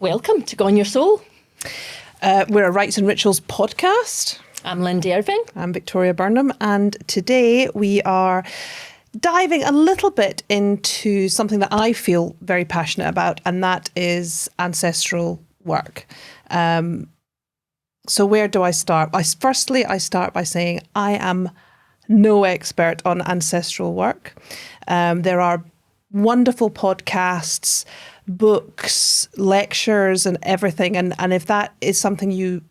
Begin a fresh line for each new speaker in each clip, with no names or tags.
Welcome to Gaun Yersoul.
We're a Rites and Rituals podcast.
I'm Lindy Irving.
I'm Victoria Burnham, and today we are diving a little bit into something that I feel very passionate about, and that is ancestral work. So where do I start? I start by saying I am no expert on ancestral work. There are wonderful podcasts, books, lectures and everything. And if that is something you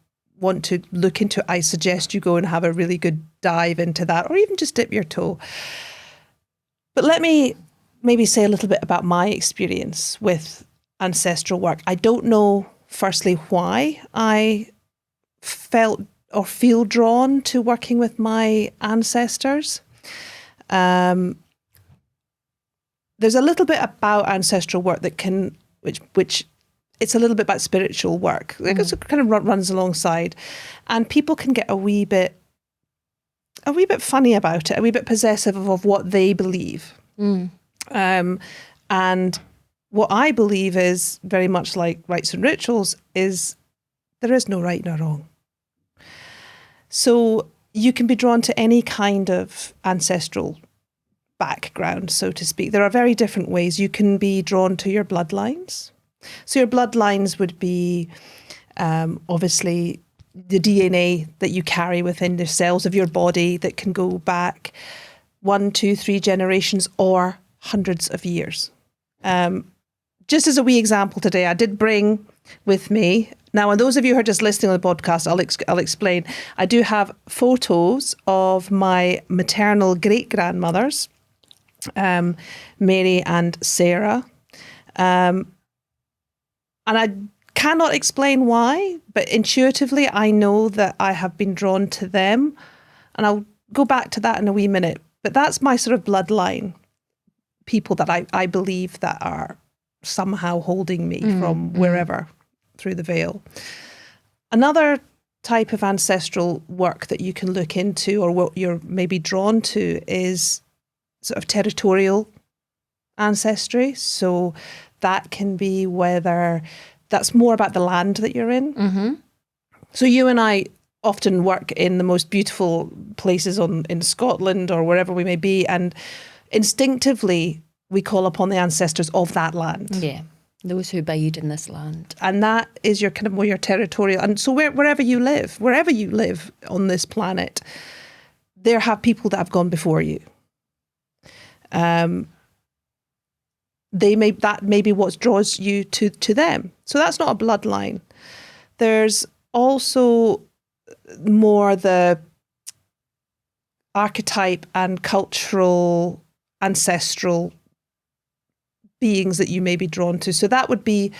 want to look into, I suggest you go and have a really good dive into that, or even just dip your toe. But let me maybe say a little bit about my experience with ancestral work. I don't know, firstly, why I felt or feel drawn to working with my ancestors. There's a little bit about ancestral work that which it's a little bit about spiritual work. It kind of runs alongside, and people can get a wee bit funny about it, a wee bit possessive of what they believe. And what I believe is very much like rites and rituals is there is no right nor wrong. So you can be drawn to any kind of ancestral background, so to speak. There are very different ways. You can be drawn to your bloodlines. So your bloodlines would be obviously the DNA that you carry within the cells of your body that can go back 1, 2, 3 generations or hundreds of years. Just as a wee example today, I did bring with me, now and those of you who are just listening on the podcast, I'll explain. I do have photos of my maternal great-grandmothers, Mary and Sarah. And I cannot explain why, but intuitively I know that I have been drawn to them. And I'll go back to that in a wee minute. But that's my sort of bloodline, people that I believe that are somehow holding me from wherever through the veil. Another type of ancestral work that you can look into, or what you're maybe drawn to, is sort of territorial ancestry. So that can be whether that's more about the land that you're in. So you and I often work in the most beautiful places in Scotland or wherever we may be, and instinctively we call upon the ancestors of that land.
Yeah, those who abide in this land.
And that is your kind of more your territorial. And so wherever you live on this planet, there have people that have gone before you. That may be what draws you to them. So that's not a bloodline. There's also more the archetype and cultural ancestral beings that you may be drawn to. So that would be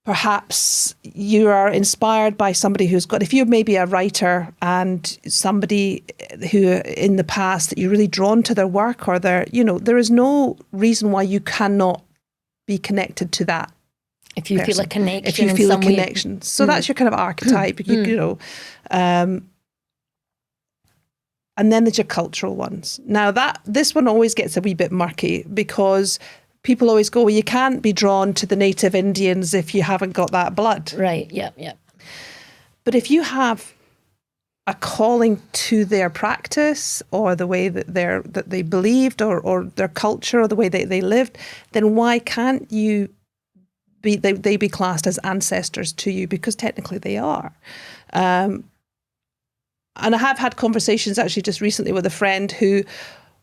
perhaps you are inspired by somebody who's got, if you're maybe a writer and somebody who in the past that you're really drawn to their work or there is no reason why you cannot be connected to that.
If you feel a connection.
If you feel a connection. So that's your kind of archetype, and then there's your cultural ones. Now this one always gets a wee bit murky because people always go, well, you can't be drawn to the native Indians if you haven't got that blood.
Right, yeah.
But if you have a calling to their practice or the way that they believed or their culture or the way they lived, then why can't you they be classed as ancestors to you? Because technically they are. And I have had conversations actually just recently with a friend who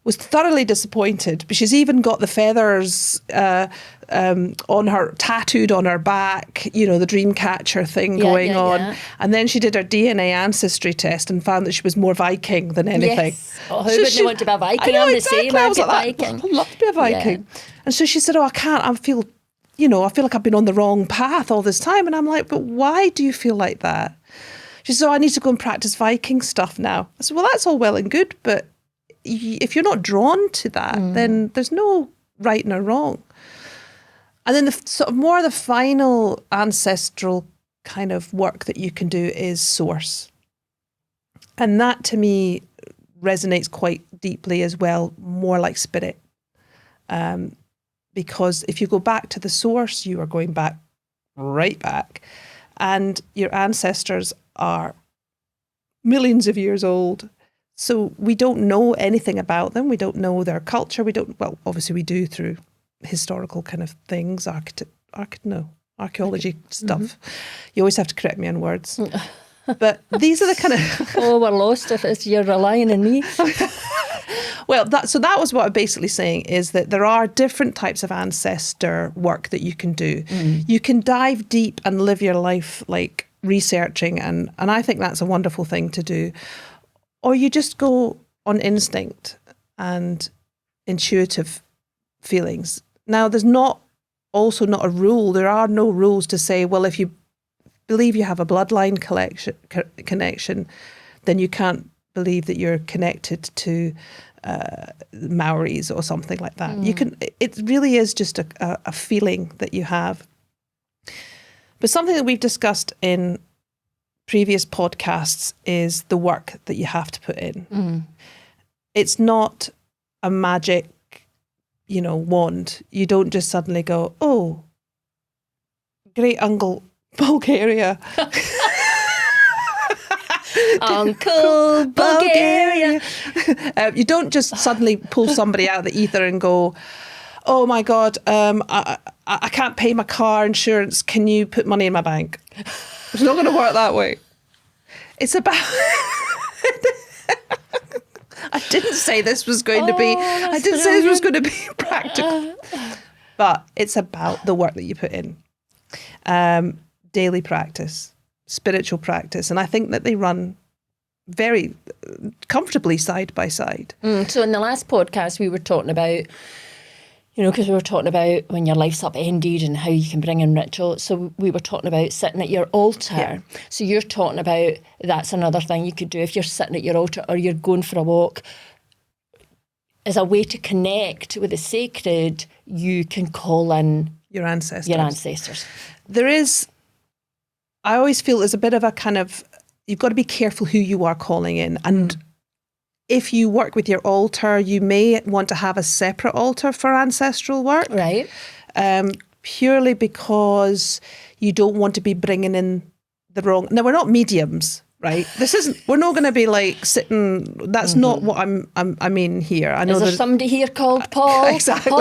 was thoroughly disappointed, but she's even got the feathers on her, tattooed on her back, the dream catcher thing going on. Yeah. And then she did her DNA ancestry test and found that she was more Viking than anything.
Yes. Oh, who wouldn't want to be a Viking?
I know,
I'm
exactly.
the same.
I was like
Viking.
I'd love to be a Viking. Yeah. And so she said, I can't, I feel like I've been on the wrong path all this time. And I'm like, but why do you feel like that? She said, I need to go and practice Viking stuff now. I said, well, that's all well and good, but if you're not drawn to that, then there's no right nor wrong. And then the sort of more the final ancestral kind of work that you can do is source. And that to me resonates quite deeply as well, more like spirit. Because if you go back to the source, you are going back right back. And your ancestors are millions of years old. So we don't know anything about them. We don't know their culture. Well, obviously we do through historical kind of things, archaeology stuff. You always have to correct me on words. But these are the kind of...
Oh, we're lost if you're relying on me.
Well, that was what I'm basically saying, is that there are different types of ancestor work that you can do. You can dive deep and live your life like researching, and I think that's a wonderful thing to do. Or you just go on instinct and intuitive feelings. Now, there's also not a rule. There are no rules to say, well, if you believe you have a bloodline connection, then you can't believe that you're connected to Maoris or something like that. You can. It really is just a feeling that you have. But something that we've discussed in previous podcasts is the work that you have to put in. It's not a magic, wand. You don't just suddenly go, oh, great uncle Bulgaria.
Uncle Bulgaria.
You don't just suddenly pull somebody out of the ether and go, oh my God, I can't pay my car insurance. Can you put money in my bank? It's not going to work that way. It's about... I didn't say this was going to be... I didn't say this was going to be practical. But it's about the work that you put in. Daily practice, spiritual practice. And I think that they run very comfortably side by side.
So in the last podcast, we were talking about, because we were talking about when your life's upended and how you can bring in ritual. So we were talking about sitting at your altar. Yeah. So you're talking about, that's another thing you could do if you're sitting at your altar or you're going for a walk. As a way to connect with the sacred, you can call in
your ancestors. There is, I always feel there's a bit of a kind of, you've got to be careful who you are calling in. And if you work with your altar, you may want to have a separate altar for ancestral work.
Right.
Purely because you don't want to be bringing in the wrong... Now, we're not mediums, right? We're not going to be like sitting... That's not what I mean here. I know
Is there somebody here called Paul?
Exactly.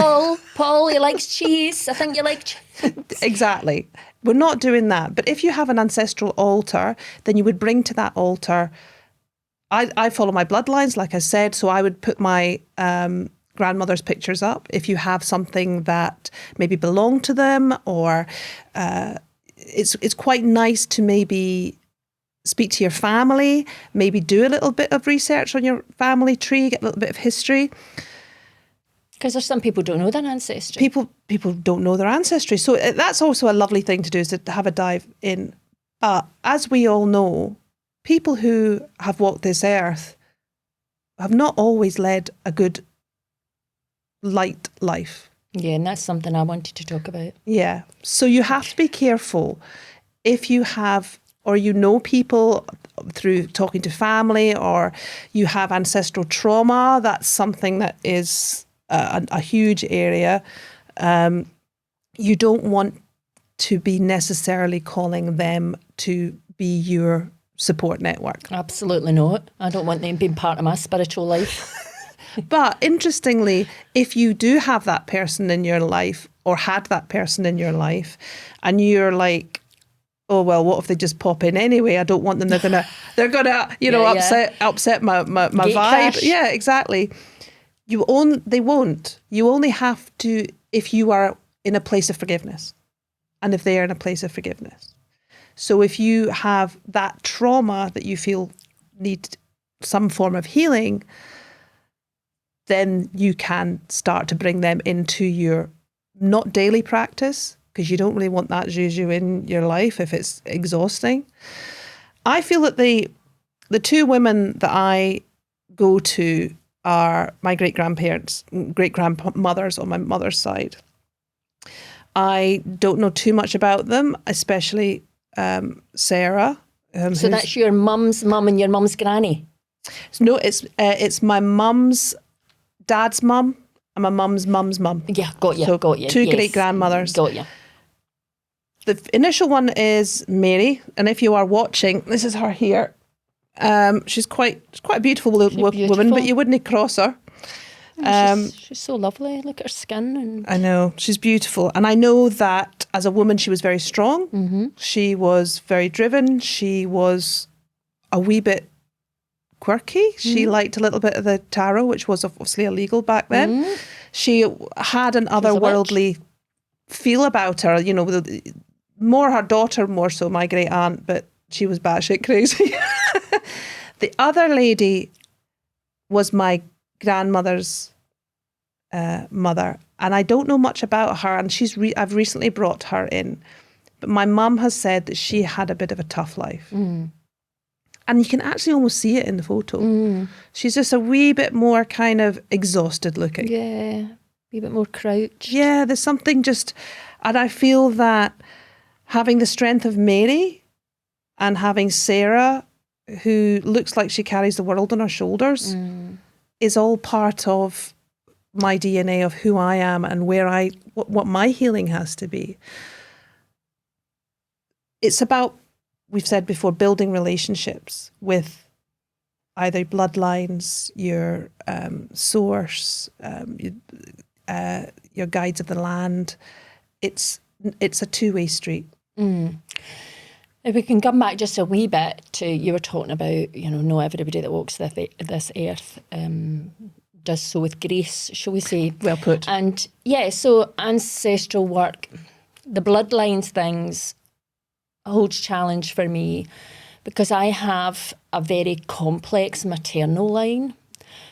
Paul, he likes cheese. I think you like cheese.
Exactly. We're not doing that. But if you have an ancestral altar, then you would bring to that altar... I follow my bloodlines, like I said, so I would put my grandmother's pictures up. If you have something that maybe belonged to them, or it's quite nice to maybe speak to your family, maybe do a little bit of research on your family tree, get a little bit of history.
Because there's some people who don't know their ancestry.
People don't know their ancestry. So that's also a lovely thing to do, is to have a dive in. But as we all know, people who have walked this earth have not always led a good, light life.
Yeah, and that's something I wanted to talk about.
Yeah. So you have to be careful if you have, or people through talking to family, or you have ancestral trauma. That's something that is a huge area. You don't want to be necessarily calling them to be your support network.
Absolutely not. I don't want them being part of my spiritual life.
But interestingly, if you do have that person in your life, or had that person in your life, and you're like, oh well, what if they just pop in anyway? I don't want them. They're gonna upset my vibe.
Crash.
Yeah, exactly. They won't. You only have to if you are in a place of forgiveness, and if they are in a place of forgiveness. So if you have that trauma that you feel need some form of healing, then you can start to bring them into your, not daily practice, because you don't really want that juju in your life if it's exhausting. I feel that the two women that I go to are my great-grandmothers on my mother's side. I don't know too much about them, especially Sarah.
So that's your mum's mum and your mum's granny?
No, it's my mum's dad's mum and my mum's mum.
Yeah, got you.
So
got you.
Two great grandmothers.
Got you.
the initial one is Mary, and if you are watching, this is her here. She's quite a beautiful woman, but you wouldn't cross her.
She's so lovely. Look at her skin. And
I know, she's beautiful. And I know that as a woman, she was very strong.
Mm-hmm.
She was very driven. She was a wee bit quirky. She liked a little bit of the tarot, which was obviously illegal back then. She had an otherworldly feel about her, you know, more her daughter, more so my great aunt, but she was batshit crazy. The other lady was my grandmother's mother, and I don't know much about her, and I've recently brought her in, but my mum has said that she had a bit of a tough life. And you can actually almost see it in the photo. She's just a wee bit more kind of exhausted looking.
Yeah, a wee bit more crouched.
Yeah, there's something just, and I feel that having the strength of Mary and having Sarah, who looks like she carries the world on her shoulders, is all part of my DNA of who I am and what my healing has to be. It's about, we've said before, building relationships with either bloodlines, your source, your guides of the land. It's a two-way street.
If we can come back just a wee bit to, you were talking about, you know, not everybody that walks this earth does so with grace, shall we say.
Well put.
And yeah, so ancestral work, the bloodlines things, holds challenge for me because I have a very complex maternal line.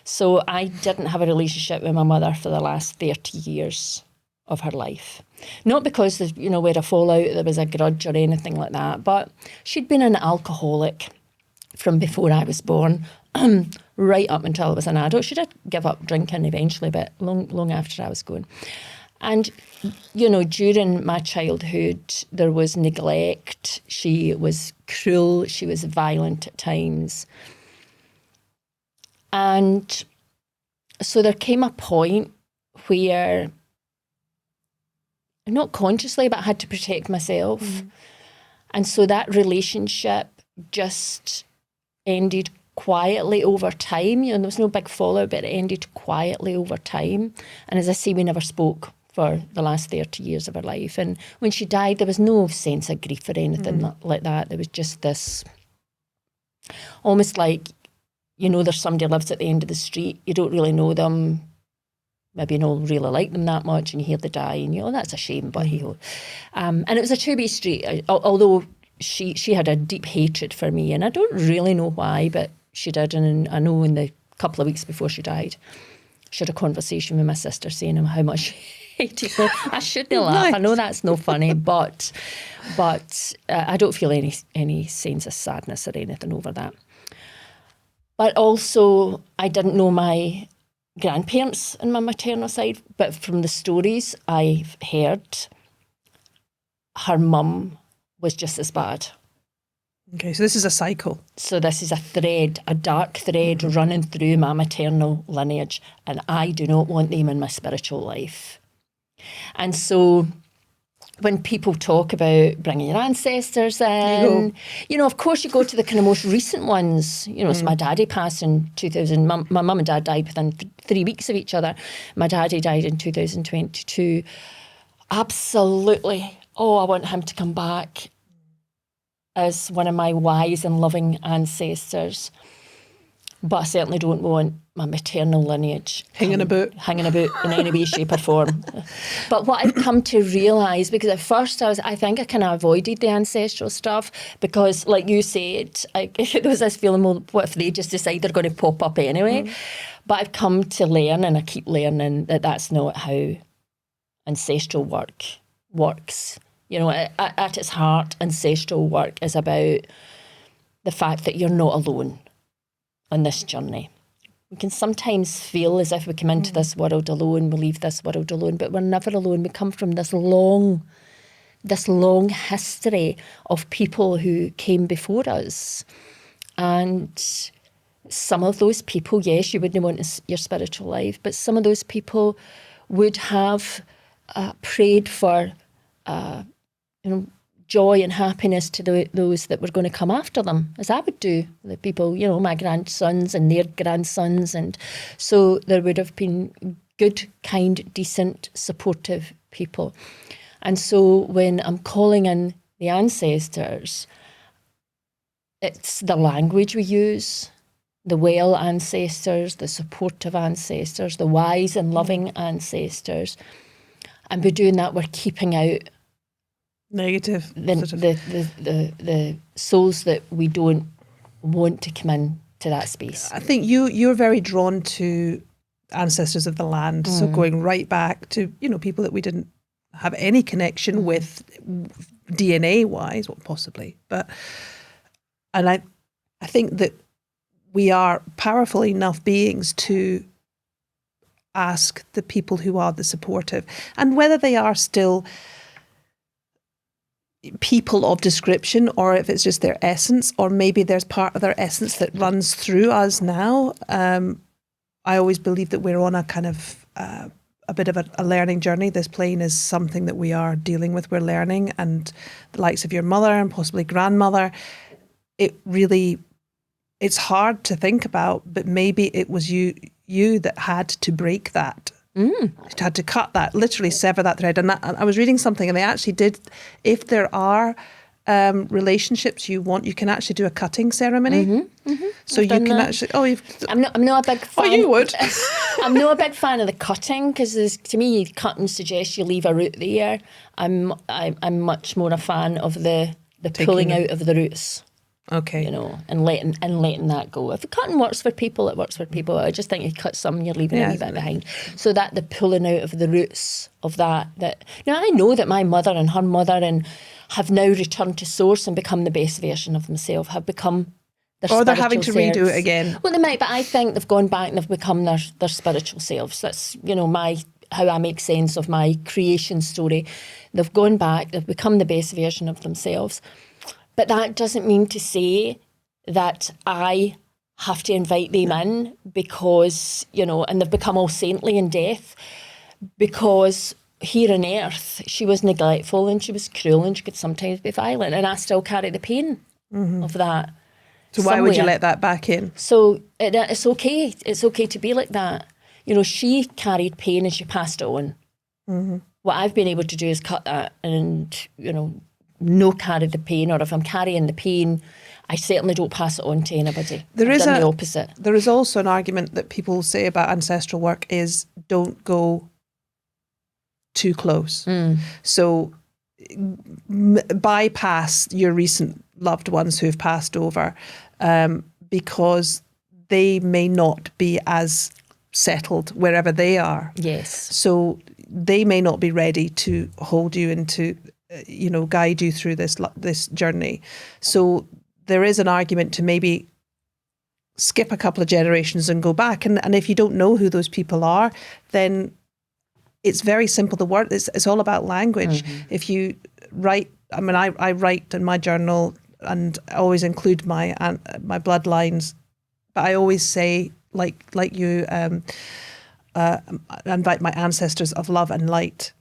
So I didn't have a relationship with my mother for the last 30 years of her life. Not because, you know, we had a fallout, there was a grudge or anything like that, but she'd been an alcoholic from before I was born, right up until I was an adult. She did give up drinking eventually, but long after I was going. And, you know, during my childhood, there was neglect. She was cruel. She was violent at times. And so there came a point where, not consciously, but I had to protect myself. And so that relationship just ended quietly over time. You know, there was no big fallout, but it ended quietly over time. And as I say, we never spoke for the last 30 years of her life. And when she died, there was no sense of grief or anything like that. There was just this, almost like, you know, there's somebody lives at the end of the street, you don't really know them, maybe you don't really like them that much, and you hear they die, and you know, that's a shame, but hey-ho. And it was a two-way street, although she had a deep hatred for me, and I don't really know why, but she did. And I know in the couple of weeks before she died, she had a conversation with my sister saying how much she hated me. I shouldn't laugh.
Nice.
I know that's no funny, but I don't feel any sense of sadness or anything over that. But also, I didn't know my grandparents on my maternal side, but from the stories I've heard, her mum was just as bad.
Okay, so this is a cycle.
So this is a dark thread running through my maternal lineage, and I do not want them in my spiritual life. And so when people talk about bringing your ancestors in, you know, of course you go to the kind of most recent ones. You know, so my daddy passed in 2000. My mum and dad died within 3 weeks of each other. My daddy died in 2022. Absolutely. Oh, I want him to come back as one of my wise and loving ancestors. But I certainly don't want my maternal lineage
Hanging about
in any way, shape or form. But what I've come to realise, because at first I think I kind of avoided the ancestral stuff because, like you said, there was this feeling, well, what if they just decide they're going to pop up anyway? But I've come to learn, and I keep learning, that that's not how ancestral work works. You know, at its heart, ancestral work is about the fact that you're not alone on this journey. We can sometimes feel as if we come into this world alone, we leave this world alone, but we're never alone. We come from this long history of people who came before us. And some of those people, yes, you wouldn't want your spiritual life, but some of those people would have prayed for joy and happiness to those that were going to come after them, as I would do, the people, my grandsons and their grandsons. And so there would have been good, kind, decent, supportive people. And so when I'm calling in the ancestors, it's the language we use, the well ancestors, the supportive ancestors, the wise and loving ancestors. And by doing that, we're keeping out
negative
the souls that we don't want to come in to that space.
I think you're very drawn to ancestors of the land, so going right back to people that we didn't have any connection with DNA wise, or possibly, and I think that we are powerful enough beings to ask the people who are the supportive, and whether they are still people of description, or if it's just their essence, or maybe there's part of their essence that runs through us now. I always believe that we're on a kind of a bit of a learning journey. This plane is something that we are dealing with, we're learning, and the likes of your mother and possibly grandmother, it's hard to think about, but maybe it was you that had to break that. Had to cut that, literally sever that thread. And I was reading something, and they actually did, if there are relationships you can actually do a cutting ceremony. So you can actually.
I'm not a big fan.
Oh, you would.
I'm not a big fan of the cutting, because to me, cutting suggests you leave a root there. I'm much more a fan of the pulling out of the roots.
Okay.
And letting that go. If the cutting works for people, it works for people. I just think you cut some, you're leaving a wee bit behind. So that the pulling out of the roots of that. I know that my mother and her mother have now returned to source and become the best version of themselves, have become their spiritual selves. Or they're having to
redo it again.
Well, they might, but I think they've gone back and they've become their spiritual selves. That's, how I make sense of my creation story. They've gone back, they've become the best version of themselves. But that doesn't mean to say that I have to invite them in because, and they've become all saintly in death, because here on earth she was neglectful and she was cruel and she could sometimes be violent, and I still carry the pain of that.
So why would you let that back in?
So it's okay. It's okay to be like that. She carried pain and she passed it on. What I've been able to do is cut that and, no carry the pain, or if I'm carrying the pain, I certainly don't pass it on to anybody. I've done the opposite.
There is also an argument that people say about ancestral work is don't go too close. So bypass your recent loved ones who've passed over, because they may not be as settled wherever they are.
Yes.
So they may not be ready to hold you and to guide you through this journey. So there is an argument to maybe skip a couple of generations and go back. And if you don't know who those people are, then it's very simple. The word it's all about language. If you write, I write in my journal, and I always include my bloodlines, but I always say, like you, invite my ancestors of love and light.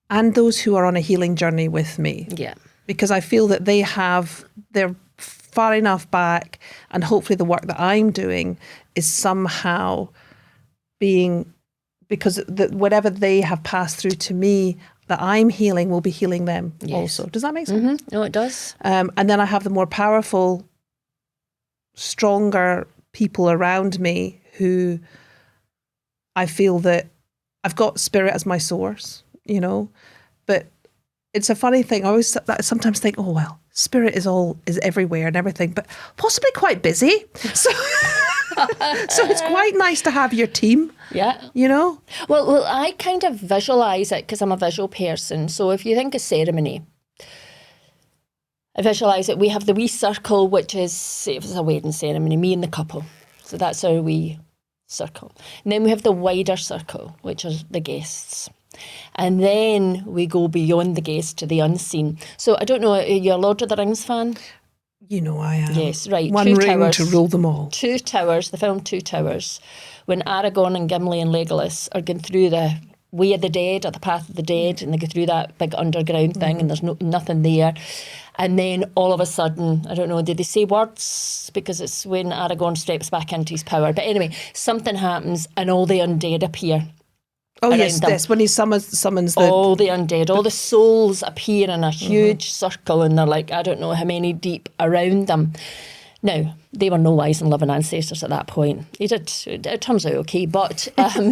And those who are on a healing journey with me.
Yeah.
Because I feel that they're far enough back, and hopefully the work that I'm doing is somehow because whatever they have passed through to me that I'm healing will be healing them also. Does that make sense?
No, it does.
And then I have the more powerful, stronger people around me who I feel that I've got spirit as my source. But it's a funny thing. I sometimes think, oh well, spirit is everywhere and everything, but possibly quite busy. So it's quite nice to have your team.
Yeah. Well, I kind of visualize it because I'm a visual person. So if you think of ceremony, I visualize it. We have the wee circle, which is, if it's a wedding ceremony, me and the couple. So that's our wee circle. And then we have the wider circle, which are the guests. And then we go beyond the guests to the unseen. So I don't know, are you a Lord of the Rings fan?
I am.
Yes, right.
One
Two
ring
towers,
to rule them all.
Two Towers, the film Two Towers, when Aragorn and Gimli and Legolas are going through the Way of the Dead or the Path of the Dead, and they go through that big underground thing, and there's nothing there. And then all of a sudden, I don't know, did they say words? Because it's when Aragorn steps back into his power. But anyway, something happens and all the undead appear.
Oh yes, this when he summons the
all the undead, all the souls appear in a huge circle, and they're like, I don't know how many deep around them. Now, they were no wise and loving ancestors at that point. It turns out okay, but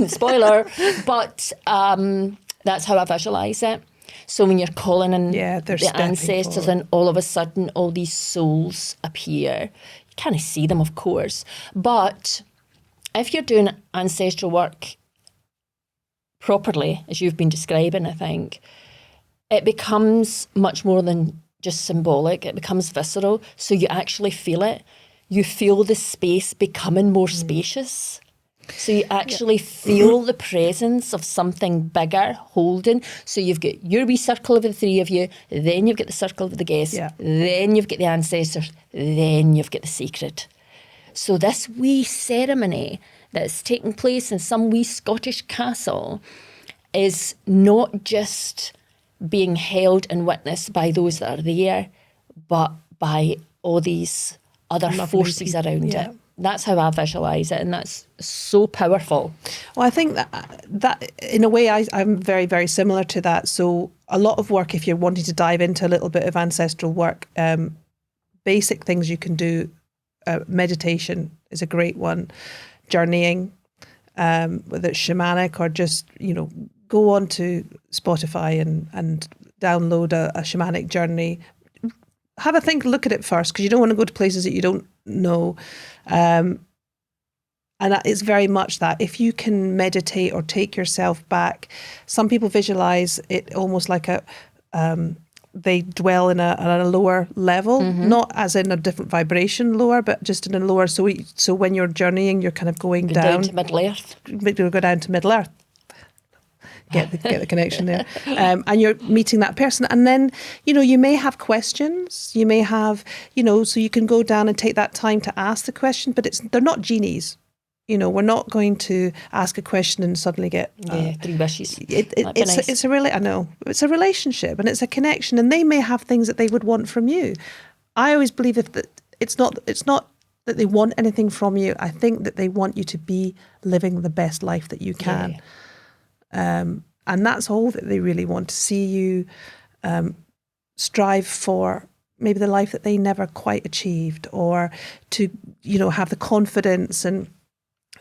spoiler, but that's how I visualise it. So when you're calling in the ancestors, and all of a sudden all these souls appear, you can't see them, of course, but if you're doing ancestral work properly, as you've been describing, I think, it becomes much more than just symbolic. It becomes visceral, so you actually feel it. You feel the space becoming more spacious. So you actually feel the presence of something bigger holding. So you've got your wee circle of the three of you, then you've got the circle of the guests, then you've got the ancestors, then you've got the sacred. So this wee ceremony that's taking place in some wee Scottish castle is not just being held and witnessed by those that are there, but by all these other forces around it. That's how I visualise it, and that's so powerful.
Well, I think that in a way I'm very, very similar to that. So a lot of work, if you're wanting to dive into a little bit of ancestral work, basic things you can do, meditation is a great one, journeying, whether it's shamanic or just, go on to Spotify and download a shamanic journey. Have a think, look at it first, because you don't want to go to places that you don't know. And it's very much that. If you can meditate or take yourself back, some people visualize it almost like they dwell in a lower level, not as in a different vibration lower, but just in a lower. So when you're journeying, you're kind of going down
to Middle Earth.
You'll go down to Middle Earth. Get the connection there. And you're meeting that person. And then, you may have questions. You may have, so you can go down and take that time to ask the question, but they're not genies. We're not going to ask a question and suddenly get
3 wishes.
It's a relationship and it's a connection, and they may have things that they would want from you. I always believe that it's not that they want anything from you. I think that they want you to be living the best life that you can.
Yeah.
And that's all that they really want, to see you strive for maybe the life that they never quite achieved, or to, have the confidence. And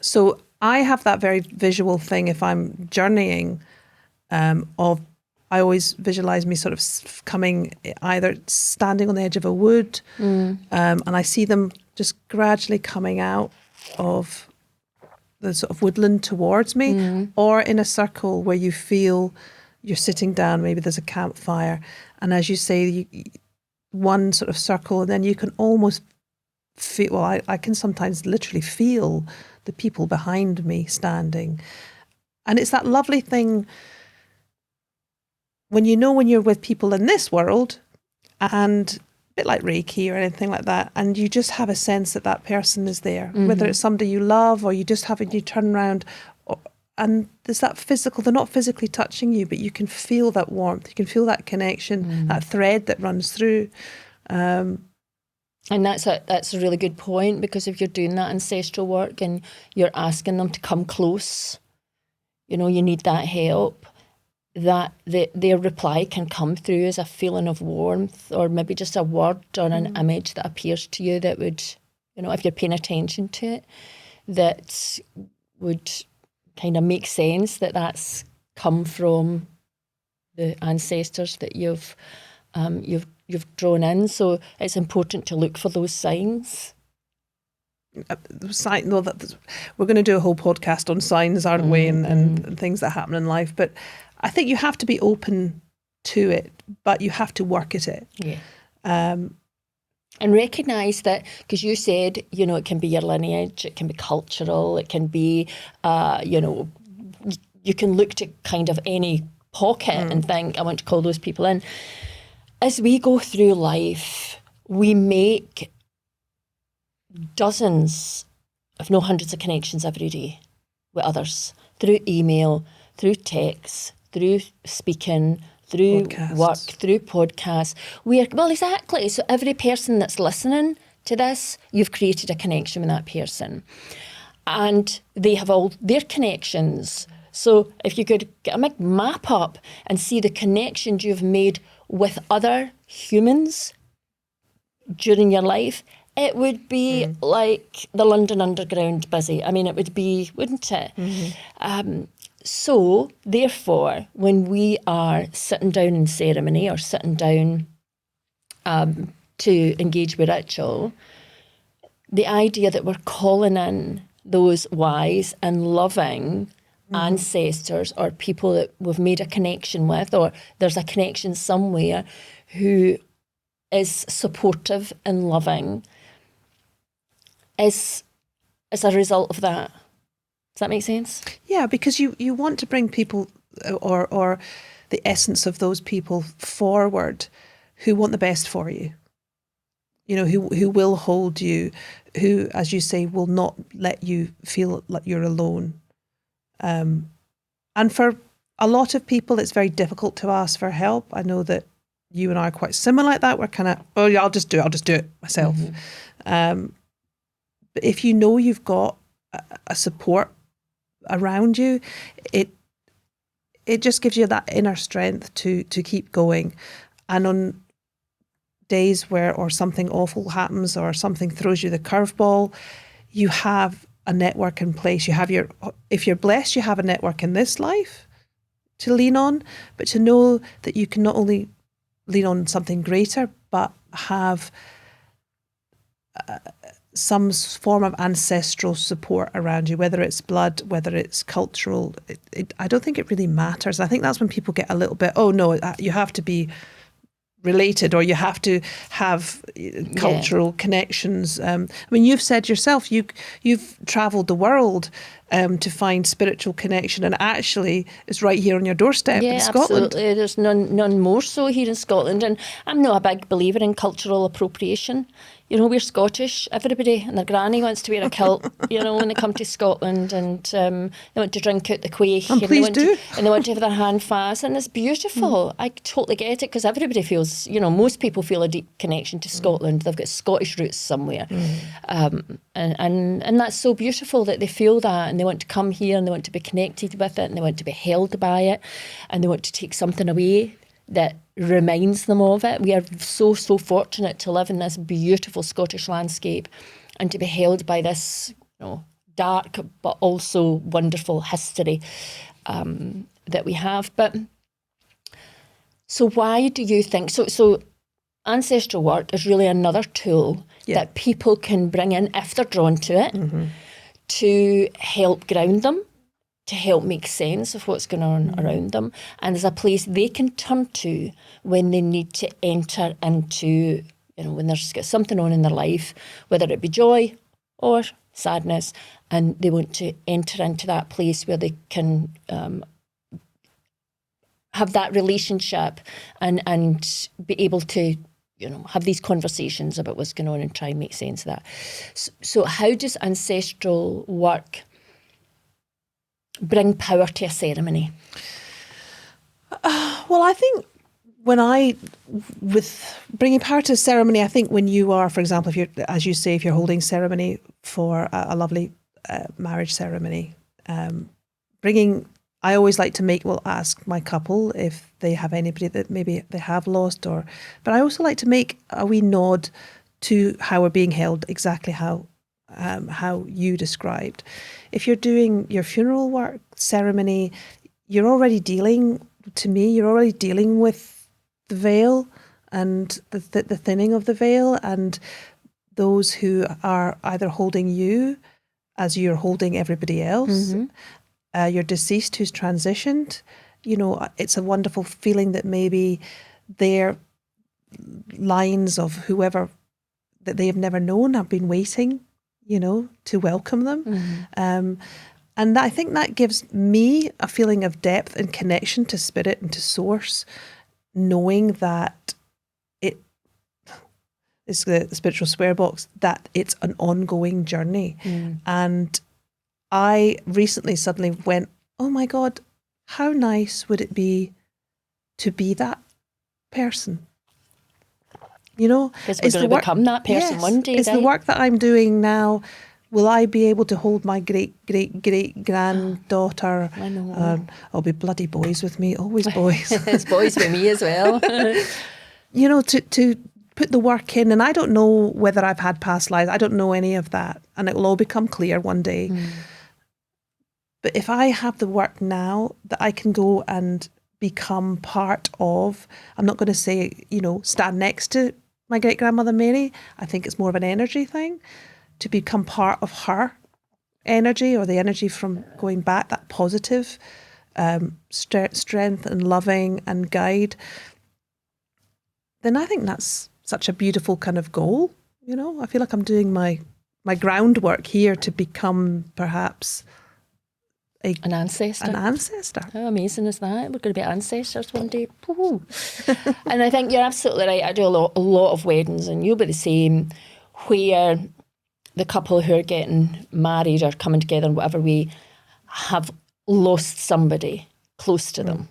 so I have that very visual thing if I'm journeying I always visualize me sort of coming, either standing on the edge of a wood, and I see them just gradually coming out of the sort of woodland towards me, or in a circle where you feel you're sitting down, maybe there's a campfire, and as you say, one sort of circle, and then you can almost feel, I can sometimes literally feel the people behind me standing. And it's that lovely thing when you're with people in this world, and a bit like Reiki or anything like that, and you just have a sense that person is there, whether it's somebody you love, or you just you turn around, and there's that physical, they're not physically touching you, but you can feel that warmth, you can feel that connection, that thread that runs through.
And that's a really good point, because if you're doing that ancestral work and you're asking them to come close, you need that help, that their reply can come through as a feeling of warmth, or maybe just a word or an image that appears to you that would, if you're paying attention to it, that would kind of make sense that that's come from the ancestors that you've drawn in. So it's important to look for those signs.
We're going to do a whole podcast on signs, aren't we, and things that happen in life. But I think you have to be open to it, but you have to work at it.
Yeah. And recognise that, because you said, it can be your lineage, it can be cultural, it can be, you can look to kind of any pocket and think, I want to call those people in. As we go through life, we make dozens, if not hundreds of connections every day with others, through email, through text, through speaking, through
Podcasts.
work, through podcasts. Well, exactly. So every person that's listening to this, you've created a connection with that person. And they have all their connections. So if you could get a big map up and see the connections you've made with other humans during your life, it would be like the London Underground busy. I mean, it would be, wouldn't it? So, therefore, when we are sitting down in ceremony or sitting down to engage with ritual, the idea that we're calling in those wise and loving ancestors or people that we've made a connection with, or there's a connection somewhere who is supportive and loving, is a result of that. Does that make sense?
Yeah, because you want to bring people or the essence of those people forward who want the best for you. You know, who will hold you, who, as you say, will not let you feel like you're alone. And for a lot of people, it's very difficult to ask for help. I know that you and I are quite similar like that. We're kind of, oh yeah, I'll just do it myself. But if you know you've got a support around you, it just gives you that inner strength to keep going. And on days where or something awful happens or something throws you the curveball, you have a network in place. You have if you're blessed, you have a network in this life to lean on, but to know that you can not only lean on something greater, but have some form of ancestral support around you, whether it's blood, whether it's cultural. I don't think it really matters. I think that's when people get a little bit, oh no, you have to be related or you have to have cultural connections. I mean, you've said yourself, you've travelled the world to find spiritual connection, and actually it's right here on your doorstep in Scotland.
Absolutely. There's none more so here in Scotland. And I'm not a big believer in cultural appropriation. You know, we're Scottish. Everybody and their granny wants to wear a kilt, you know, when they come to Scotland, and they want to drink out the quaich.
And please do.
And they want to have their hand fast, and it's beautiful. I totally get it, because everybody feels, you know, most people feel a deep connection to Scotland. They've got Scottish roots somewhere. And that's so beautiful that they feel that, and they want to come here, and they want to be connected with it, and they want to be held by it, and they want to take something away that reminds them of it. We are so fortunate to live in this beautiful Scottish landscape and to be held by this, you know, dark but also wonderful history that we have. But so why do you think so ancestral work is really another tool that people can bring in if they're drawn to it, to help ground them, to help make sense of what's going on around them, and there's a place they can turn to when they need to enter into, you know, when there's got something on in their life, whether it be joy or sadness, and they want to enter into that place where they can have that relationship and be able to, you know, have these conversations about what's going on and try and make sense of that. So how does ancestral work bring power to a ceremony?
Well, I think with bringing power to a ceremony, I think when you are, for example, if you're, as you say, if you're holding ceremony for a lovely marriage ceremony, I always like to ask my couple if they have anybody that maybe they have lost, but I also like to make a wee nod to how we're being held, exactly how you described. If you're doing your funeral work ceremony, you're already dealing with the veil and the thinning of the veil, and those who are either holding you as you're holding everybody else, your deceased who's transitioned. You know, it's a wonderful feeling that maybe their lines of whoever that they have never known have been waiting, you know, to welcome them. And I think that gives me a feeling of depth and connection to spirit and to source, knowing that it's the spiritual swear box, that it's an ongoing journey. And I recently suddenly went, oh my God, how nice would it be to be that person? You know,
Because we're going to become that person one day,
is
right?
the work that I'm doing now, will I be able to hold my great-great-great-granddaughter?
I know.
I'll be bloody boys with me, always boys.
It's boys with me as well.
You know, to put the work in, and I don't know whether I've had past lives. I don't know any of that, and it will all become clear one day. But if I have the work now that I can go and become part of, I'm not going to say, you know, stand next to my great-grandmother Mary. I think it's more of an energy thing, to become part of her energy, or the energy from going back, that positive strength and loving and guide. Then I think that's such a beautiful kind of goal. You know, I feel like I'm doing my groundwork here to become perhaps
an ancestor. How amazing is that? We're going to be ancestors one day. And I think you're absolutely right. I do a lot of weddings, and you'll be the same, where the couple who are getting married or coming together in whatever way have lost somebody close to them.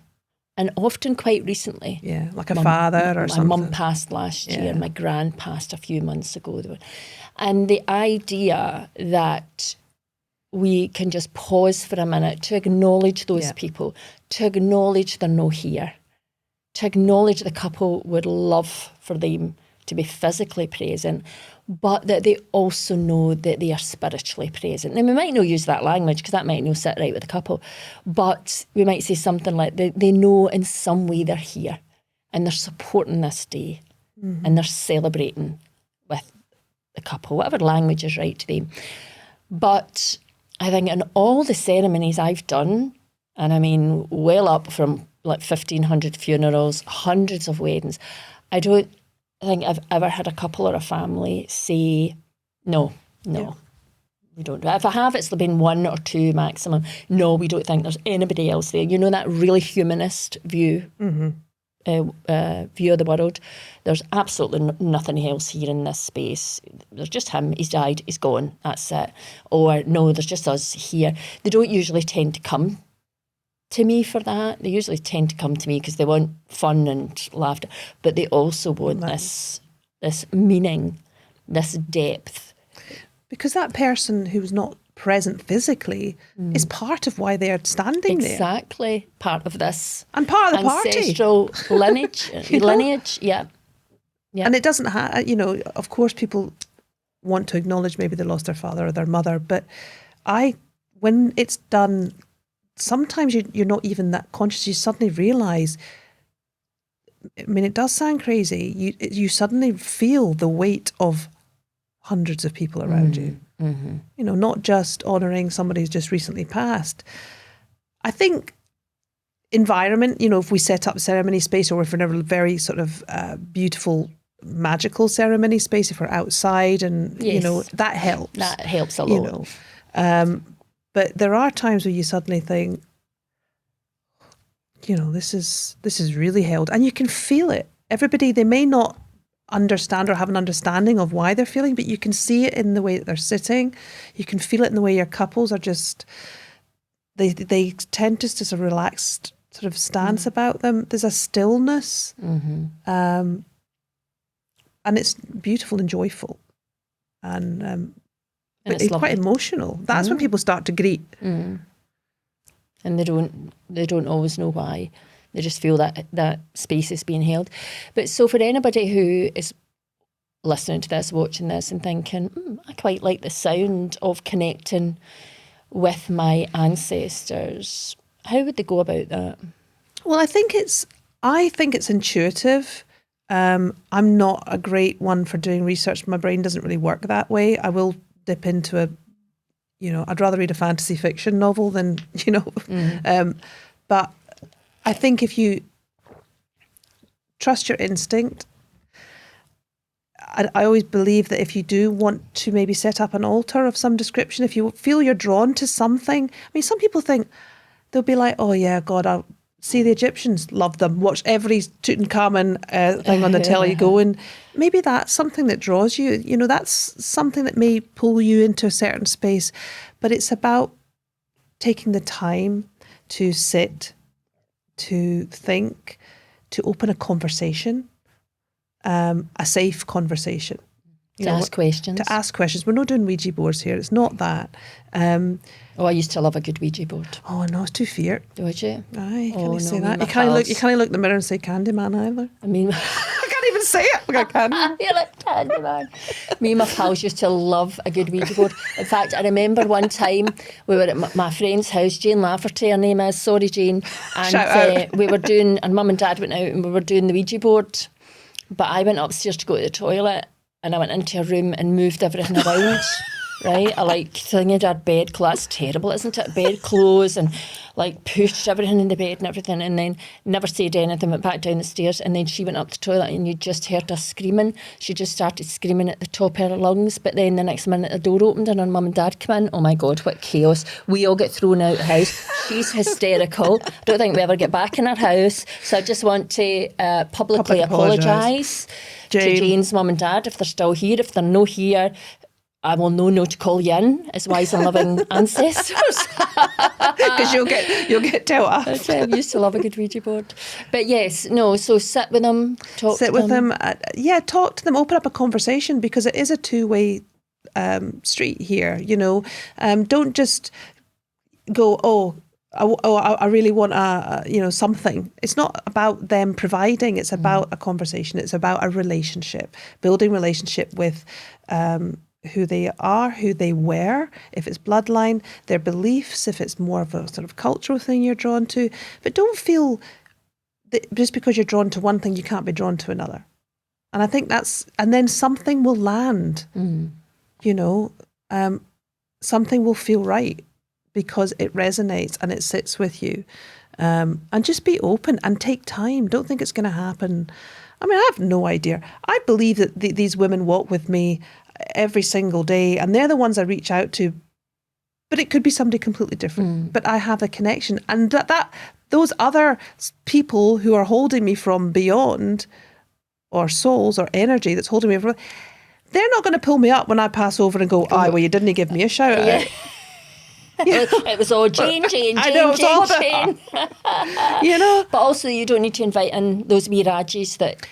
And often quite recently.
Yeah, like a father or something.
My mum passed last year. My gran passed a few months ago. And the idea that we can just pause for a minute to acknowledge those people, to acknowledge they're not here, to acknowledge the couple would love for them to be physically present, but that they also know that they are spiritually present. Now, we might not use that language because that might not sit right with the couple, but we might say something like they know in some way they're here and they're supporting this day and they're celebrating with the couple, whatever language is right to them. But I think in all the ceremonies I've done, and I mean well up from like 1,500 funerals, hundreds of weddings, I don't think I've ever had a couple or a family say, no, we don't. If I have, it's been one or two maximum. No, we don't think there's anybody else there. You know, that really humanist view view of the world. There's absolutely nothing else here in this space. There's just him, he's died, he's gone, that's it. Or no, there's just us here. They don't usually tend to come to me for that. They usually tend to come to me because they want fun and laughter, but they also want this meaning, this depth.
Because that person who's not present physically is part of why they're standing there.
Exactly. Part of this.
And part of the
ancestral
party.
lineage, yeah.
And it doesn't have, you know, of course people want to acknowledge maybe they lost their father or their mother, but when it's done, sometimes you're not even that conscious. You suddenly realise, I mean, it does sound crazy, you suddenly feel the weight of hundreds of people around you. You know, not just honouring somebody who's just recently passed. I think environment, you know, if we set up ceremony space, or if we're in a very sort of beautiful, magical ceremony space, if we're outside, and you know, that helps.
That helps a lot.
You know, but there are times where you suddenly think, you know, this is really held, and you can feel it. Everybody, they may not understand or have an understanding of why they're feeling, but you can see it in the way that they're sitting. You can feel it in the way your couples are just, they tend to just a relaxed sort of stance about them. There's a stillness, and it's beautiful and joyful, and but it's quite emotional. That's when people start to greet,
and they don't always know why. They just feel that space is being held. But so for anybody who is listening to this, watching this and thinking, I quite like the sound of connecting with my ancestors, how would they go about that?
Well, I think it's intuitive. I'm not a great one for doing research. My brain doesn't really work that way. I will dip into I'd rather read a fantasy fiction novel than, but I think if you trust your instinct, I always believe that if you do want to maybe set up an altar of some description, if you feel you're drawn to something, I mean, some people think, they'll be like, oh yeah, God, I'll see the Egyptians, love them, watch every Tutankhamun thing on the telly going. Maybe that's something that draws you, that's something that may pull you into a certain space, but it's about taking the time to sit to think, to open a conversation, a safe conversation.
To ask questions.
To ask questions. We're not doing Ouija boards here. It's not that.
I used to love a good Ouija board.
Oh no, it's too feared.
Would you?
Aye, you
Oh,
can't say
no,
that.
me,
You
my
can't
pals.
look in the mirror and say Candyman either.
I mean,
I can't even say it. Like I can.
you're like Candyman. Me and my pals used to love a good Ouija board. In fact, I remember one time we were at my friend's house, Jane Lafferty, her name is, sorry Jane, and
Shout out.
we were doing, and Mum and Dad went out and we were doing the Ouija board, but I went upstairs to go to the toilet and I went into a room and moved everything around. Right, I like thinged our bed clothes. That's terrible, isn't it? Bed clothes and like pushed everything in the bed and everything, and then never said anything. Went back down the stairs, and then she went up the toilet, and you just heard her screaming. She just started screaming at the top of her lungs. But then the next minute, the door opened, and her mum and dad came in. Oh my God, what chaos! We all get thrown out of the house. She's hysterical. Don't think we ever get back in our house. So I just want to publicly apologise to Jane's mum and dad if they're still here. If they're not here, I will know to call you in as wise and loving ancestors.
Because you'll get dealt off.
I used to love a good Ouija board. But yes, no, so sit with them, talk to them.
Sit with them. Talk to them, open up a conversation, because it is a two-way street here, you know. Don't just go, I really want something. It's not about them providing, it's about a conversation. It's about a relationship, building relationship with who they are, who they were, if it's bloodline, their beliefs, if it's more of a sort of cultural thing you're drawn to. But don't feel that just because you're drawn to one thing, you can't be drawn to another. And I think and then something will land, you know, something will feel right because it resonates and it sits with you. And just be open and take time. Don't think it's going to happen. I mean, I have no idea. I believe that these women walk with me every single day, and they're the ones I reach out to, but it could be somebody completely different. But I have a connection, and that those other people who are holding me from beyond, or souls or energy that's holding me from, they're not going to pull me up when I pass over and go, well, you didn't give me a shout out.
It was all Jane.
I know, it's all
Jane.
You know,
but also you don't need to invite in those wee Rajis that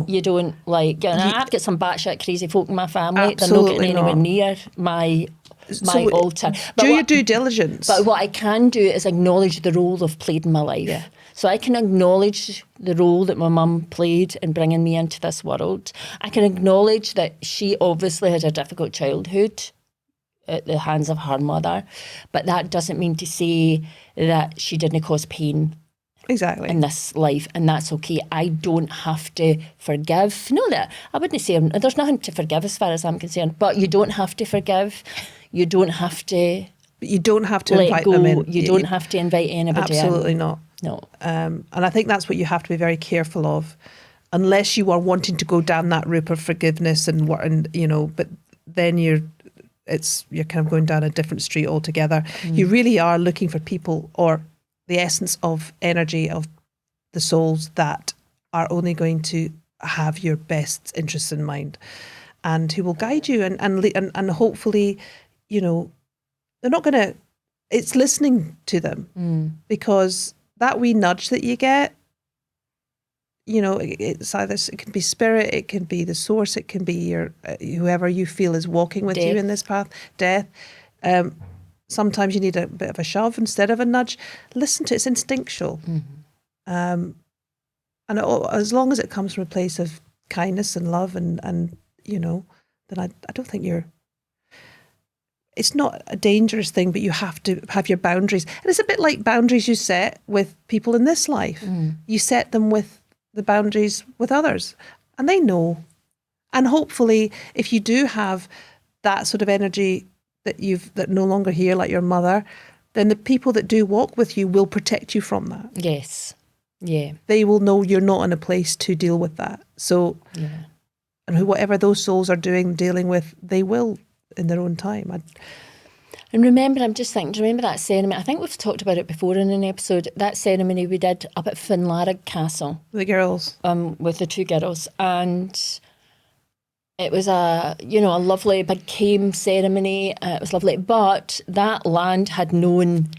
you don't like. And I've got some batshit crazy folk in my family. They're not getting anywhere near my altar.
Do your due diligence.
But what I can do is acknowledge the role I've played in my life. Yeah. So I can acknowledge the role that my mum played in bringing me into this world. I can acknowledge that she obviously had a difficult childhood at the hands of her mother, but that doesn't mean to say that she didn't cause pain in this life, and that's okay. I don't have to forgive. No, that I wouldn't say there's nothing to forgive as far as I'm concerned, but you don't have to forgive. You don't have to.
You don't have to
let
invite
go.
them in.
You don't have to invite anybody
Absolutely
in.
not.
No.
And I think that's what you have to be very careful of, unless you are wanting to go down that route of forgiveness and you know, but then you're kind of going down a different street altogether. You really are looking for people or the essence of energy of the souls that are only going to have your best interests in mind, and who will guide you and hopefully, you know, they're not going to. It's listening to them, because that wee nudge that you get, you know, it's either, it can be spirit, it can be the source, it can be your whoever you feel is walking with you in this path. Death. Sometimes you need a bit of a shove instead of a nudge. Listen to it; it's instinctual, and as long as it comes from a place of kindness and love, and you know, then I don't think it's not a dangerous thing, but you have to have your boundaries. And it's a bit like boundaries you set with people in this life. You set them with the boundaries with others, and they know. And hopefully, if you do have that sort of energy that no longer here, like your mother, then the people that do walk with you will protect you from that.
Yes. Yeah.
They will know you're not in a place to deal with that. So, and whatever those souls are dealing with, they will in their own time.
And remember, I'm just thinking, do you remember that ceremony? I think we've talked about it before in an episode, that ceremony we did up at Finlarrig Castle.
The girls.
With the two girls. And it was a lovely big cane ceremony. It was lovely. But that land had known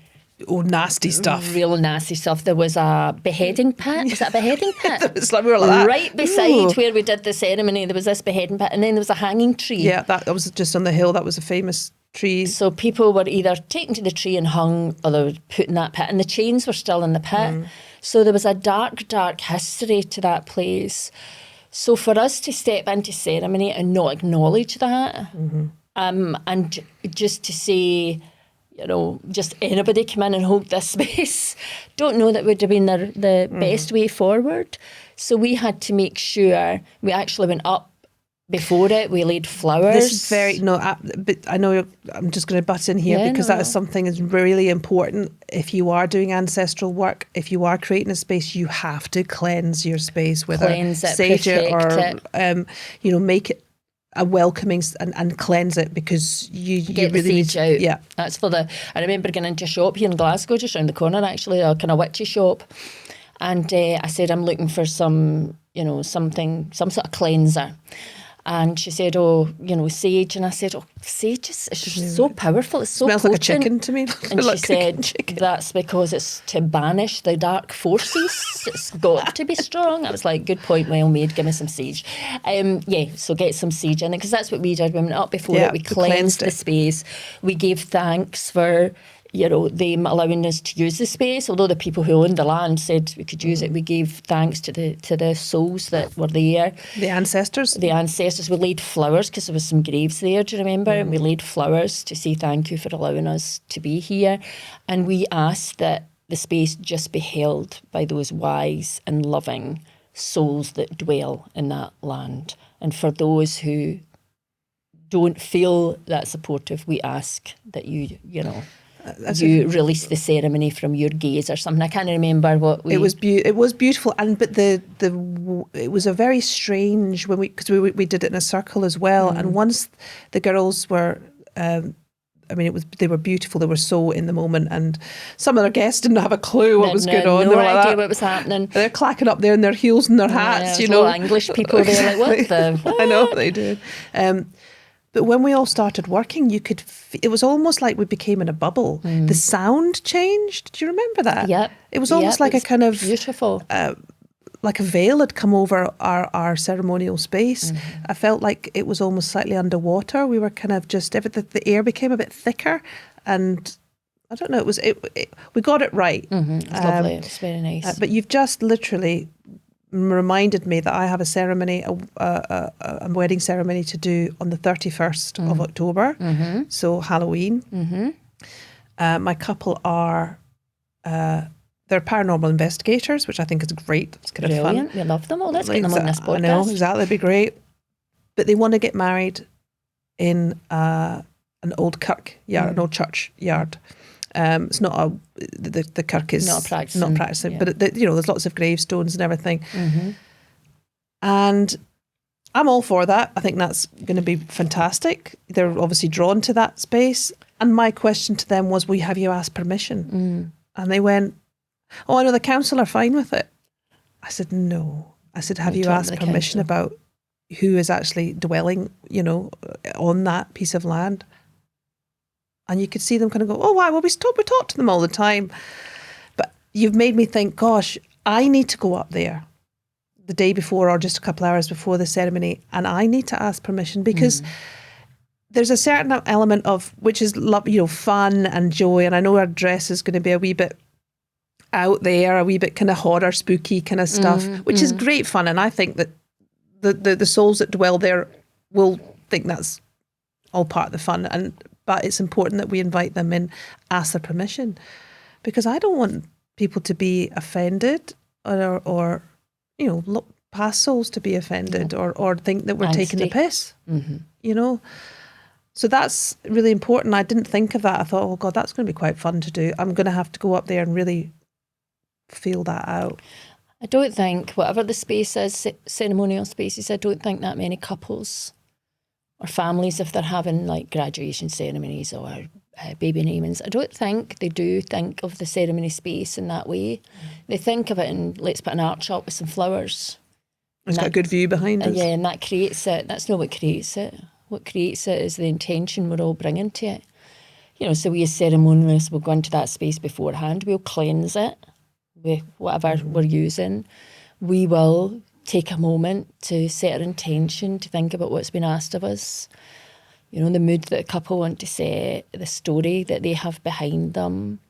Oh, nasty stuff.
Real nasty stuff. There was a beheading pit. Was that a beheading pit?
It's like we were like that.
Right beside where we did the ceremony, there was this beheading pit, and then there was a hanging tree.
Yeah, that was just on the hill. That was a famous tree.
So people were either taken to the tree and hung, or they were put in that pit, and the chains were still in the pit. So there was a dark, dark history to that place. So for us to step into ceremony and not acknowledge that, and just to say, you know, just anybody come in and hold this space, don't know that would have been the best way forward. So we had to make sure we actually went up before it. We laid flowers.
This is but I know I'm just going to butt in here because that is something that's really important. If you are doing ancestral work, if you are creating a space, you have to cleanse your space with sage it or you know, make it a welcoming and cleanse it, because you
get
really
the sage out.
Yeah,
that's for the. I remember going into a shop here in Glasgow, just around the corner, actually, a kind of witchy shop, and I said I'm looking for some, you know, some sort of cleanser. And she said, oh, you know, sage. And I said, oh, sage is so powerful. It's so
smells
potent.
like a chicken to me.
And
like
she said, that's because it's to banish the dark forces. It's got to be strong. I was like, good point, well made. Give me some sage. So get some sage in it, because that's what we did. We went up before it. We cleansed the space. We gave thanks for, you know, them allowing us to use the space. Although the people who owned the land said we could use it, we gave thanks to the souls that were there.
The ancestors?
The ancestors. We laid flowers, because there was some graves there, do you remember? And we laid flowers to say thank you for allowing us to be here. And we asked that the space just be held by those wise and loving souls that dwell in that land. And for those who don't feel that supportive, we ask that you know, you release the ceremony from your gaze or something. I can't remember what we.
It was beautiful, but it was a very strange when because we did it in a circle as well. And once the girls were, they were beautiful. They were so in the moment, and some of their guests didn't have a clue what was going on.
No idea what was happening.
They're clacking up there in their heels and their hats. You know,
English people. They're like, what the? What?
I know they did. But when we all started working, it was almost like we became in a bubble. The sound changed. Do you remember that?
Yep.
It was almost like a kind of
beautiful,
like a veil had come over our ceremonial space. I felt like it was almost slightly underwater. We were kind of the air became a bit thicker, and I don't know. We got it right.
It's lovely. It's very nice.
But you've just literally reminded me that I have a ceremony, a wedding ceremony to do on the 31st of October, so Halloween. My couple are, they're paranormal investigators, which I think is great. It's kind of fun.
We love them. Oh, let's get them on this podcast.
I know, exactly, it'd be great. But they want to get married in an old kirkyard, an old church yard. It's not the kirk is
not practicing,
but there's lots of gravestones and everything. And I'm all for that. I think that's going to be fantastic. They're obviously drawn to that space. And my question to them was, have you asked permission? And they went, oh, I know the council are fine with it. I said, no. I said, have you asked permission about who is actually dwelling, on that piece of land? And you could see them kind of go, oh, why? Well, we talk to them all the time. But you've made me think, gosh, I need to go up there the day before or just a couple hours before the ceremony, and I need to ask permission, because there's a certain element of, which is love, fun and joy. And I know our dress is going to be a wee bit out there, a wee bit kind of horror, spooky kind of stuff, which is great fun. And I think that the souls that dwell there will think that's all part of the fun. But it's important that we invite them in, ask their permission, because I don't want people to be offended or past souls to be offended or think that we're taking the piss, So that's really important. I didn't think of that. I thought, oh God, that's going to be quite fun to do. I'm going to have to go up there and really feel that out.
I don't think, whatever the space is, ceremonial spaces, I don't think that many couples or families, if they're having like graduation ceremonies or baby namings, I don't think they do think of the ceremony space in that way. They think of it in, let's put an art shop with some flowers.
It's got a good view behind us.
Yeah, and that creates it. That's not what creates it. What creates it is the intention we're all bringing to it. so we as ceremonialists will go into that space beforehand. We'll cleanse it with whatever we're using. We will take a moment to set our intention, to think about what's been asked of us. The mood that a couple want to set, the story that they have behind them.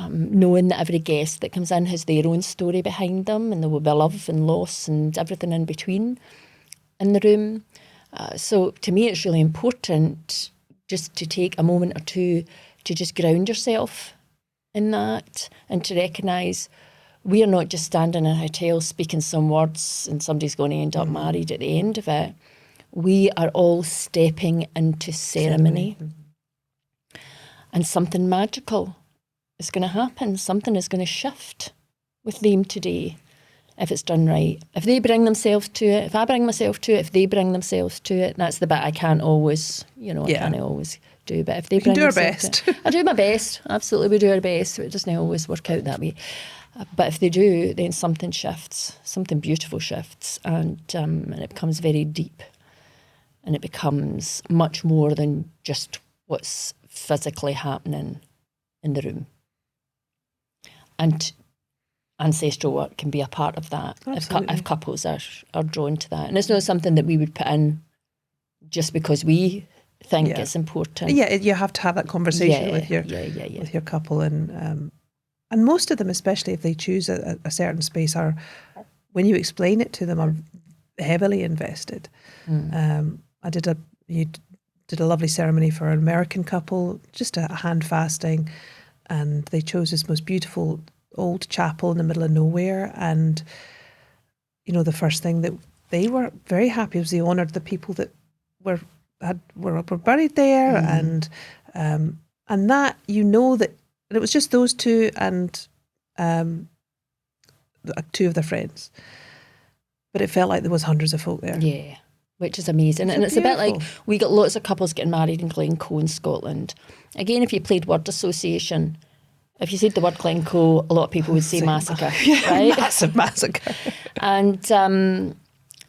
Knowing that every guest that comes in has their own story behind them, and there will be love and loss and everything in between in the room. So to me, it's really important just to take a moment or two to just ground yourself in that, and to recognise we are not just standing in a hotel speaking some words and somebody's going to end up married at the end of it. We are all stepping into ceremony. And something magical is going to happen. Something is going to shift with them today if it's done right. If they bring themselves to it, if I bring myself to it, if they bring themselves to it, that's the bit I can't always, I can't always do. But if they bring themselves to it, I do my best. Absolutely, we do our best. It doesn't always work out that way. But if they do, then something shifts, something beautiful shifts, and it becomes very deep, and it becomes much more than just what's physically happening in the room. And ancestral work can be a part of that if couples are drawn to that. And it's not something that we would put in just because we think it's important.
Yeah, you have to have that conversation with your couple, and most of them, especially if they choose a certain space, are, when you explain it to them, are heavily invested. I did a lovely ceremony for an American couple, just a hand fasting, and they chose this most beautiful old chapel in the middle of nowhere. And the first thing that they were very happy was they honoured the people that were buried there, and that that. And it was just those two and two of their friends. But it felt like there was hundreds of folk there.
Yeah, which is amazing. And it's a bit like, we got lots of couples getting married in Glencoe in Scotland. Again, if you played word association, if you said the word Glencoe, a lot of people would say massacre, right?
Massive massacre.
And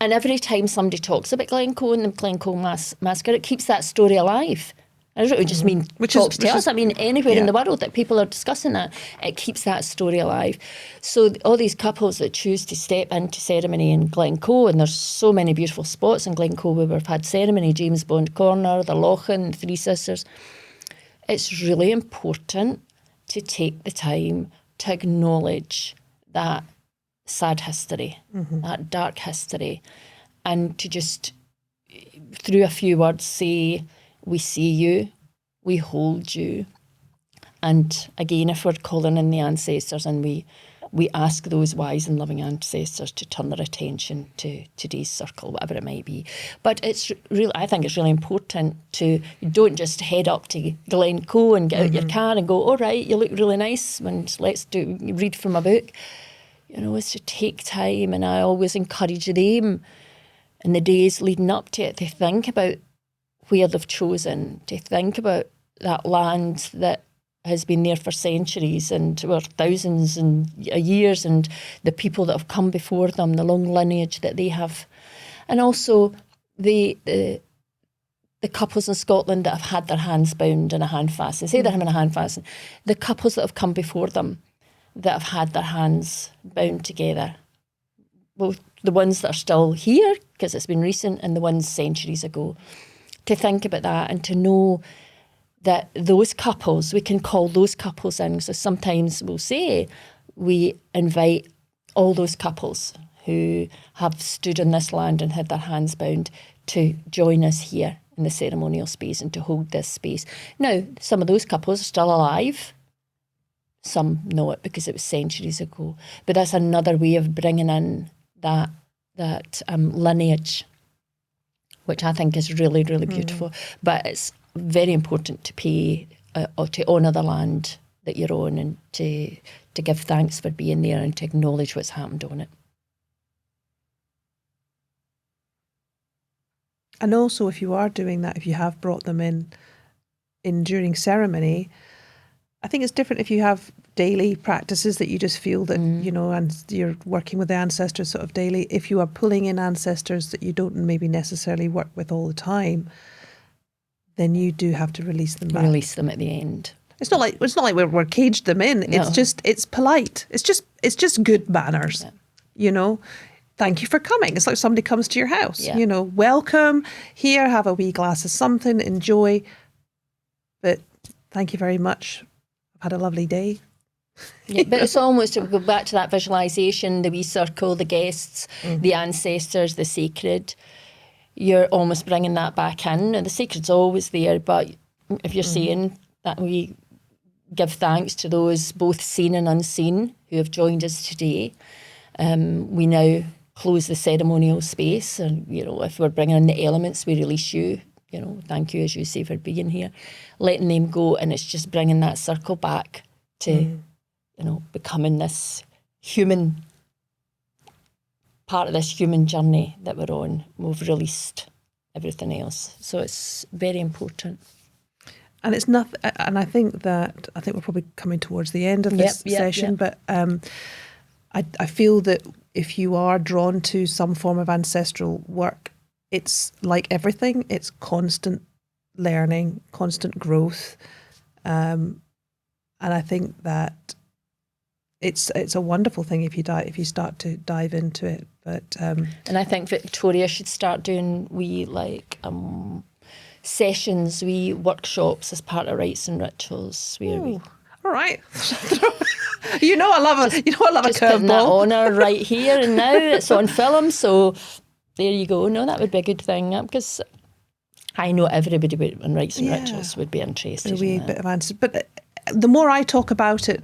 every time somebody talks about Glencoe and the Glencoe massacre, it keeps that story alive. I don't just mean talks to us. I mean anywhere in the world that people are discussing that, it keeps that story alive. So all these couples that choose to step into ceremony in Glencoe, and there's so many beautiful spots in Glencoe where we've had ceremony, James Bond Corner, the Lochan, the Three Sisters. It's really important to take the time to acknowledge that sad history, that dark history, and to just, through a few words, say, we see you, we hold you. And again, if we're calling in the ancestors, and we ask those wise and loving ancestors to turn their attention to today's circle, whatever it might be. But it's really, I think it's really important to, you don't just head up to Glencoe and get out your car and go, all right, you look really nice, and let's read from a book. It's to take time, and I always encourage them in the days leading up to it to think about where they've chosen, to think about that land that has been there for centuries and or thousands and years, and the people that have come before them, the long lineage that they have. And also the couples in Scotland that have had their hands bound in a hand fasten. Say they're having a hand fasten. The couples that have come before them that have had their hands bound together. Both the ones that are still here, because it's been recent, and the ones centuries ago. To think about that and to know that those couples, we can call those couples in. So sometimes we'll say we invite all those couples who have stood in this land and had their hands bound to join us here in the ceremonial space and to hold this space. Now, some of those couples are still alive. Some not, because it was centuries ago. But that's another way of bringing in that lineage, which I think is really, really beautiful. But it's very important to pay or to honour the land that you're on, and to give thanks for being there and to acknowledge what's happened on it.
And also, if you are doing that, if you have brought them in during ceremony, I think it's different if you have daily practices that you just feel that, and you're working with the ancestors sort of daily. If you are pulling in ancestors that you don't maybe necessarily work with all the time, then you do have to release them back.
Release them at the end.
It's not like we're caged them in.
No.
It's polite. It's just good manners.
Yeah.
You know, thank you for coming. It's like somebody comes to your house.
Yeah.
You know, welcome here. Have a wee glass of something. Enjoy. But thank you very much. I've had a lovely day.
Yeah, but it's almost, to go back to that visualisation, the wee circle, the guests, the ancestors, the sacred. You're almost bringing that back in. And the sacred's always there, but if you're saying that we give thanks to those both seen and unseen who have joined us today, we now close the ceremonial space. And, you know, if we're bringing in the elements, we release you. You know, thank you, as you say, for being here. Letting them go, and it's just bringing that circle back to, you know, becoming this human, part of this human journey that we're on. We've released everything else. So it's very important.
And it's not. And I think we're probably coming towards the end of this session. But I feel that if you are drawn to some form of ancestral work, it's like everything. It's constant learning, constant growth, and I think that it's a wonderful thing if you start to dive into it. But
and I think Victoria should start doing sessions, workshops as part of rites and rituals.
All right. you know I love a
just putting that
curveball.
on her right here and now. It's on film, so there you go. No, that would be a good thing, because I know everybody in rites and rituals would be interested
A wee
in that.
bit of answer. But the more I talk about it,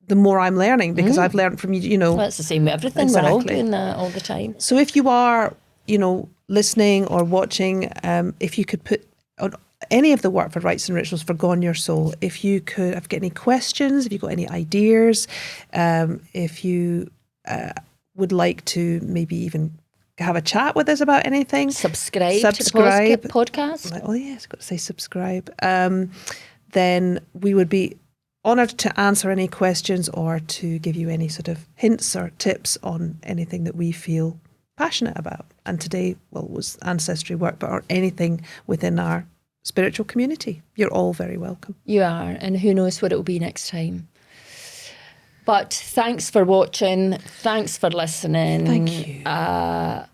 the more I'm learning, because I've learned from you. You know,
Well, that's the same with everything.
Exactly.
We're all doing that all the time.
So if you are, you know, listening or watching, if you could put on any of the work for rites and rituals for Gaun Yersoul, if you could, if you've got any questions, if you've got any ideas, if you would like to maybe even have a chat with us about anything,
Subscribe to the podcast.
Oh yes, I've got to say subscribe. Then we would be honoured to answer any questions or to give you any sort of hints or tips on anything that we feel passionate about. And today, was ancestry work, but or anything within our spiritual community. You're all very welcome.
You are, and who knows what it will be next time. But thanks for watching. Thanks for listening.
Thank you.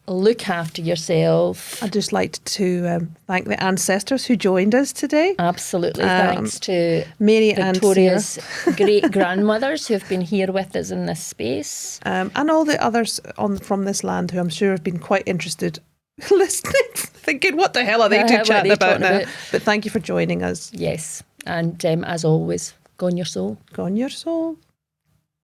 Look after yourself.
I'd just like to thank the ancestors who joined us today.
Absolutely. Thanks to
Mary and
Victoria's great-grandmothers who have been here with us in this space.
And all the others from this land who I'm sure have been quite interested listening, thinking, what the hell are they two chatting about now? But thank you for joining us.
Yes. And as always, Gaun Yersoul.
Gaun Yersoul.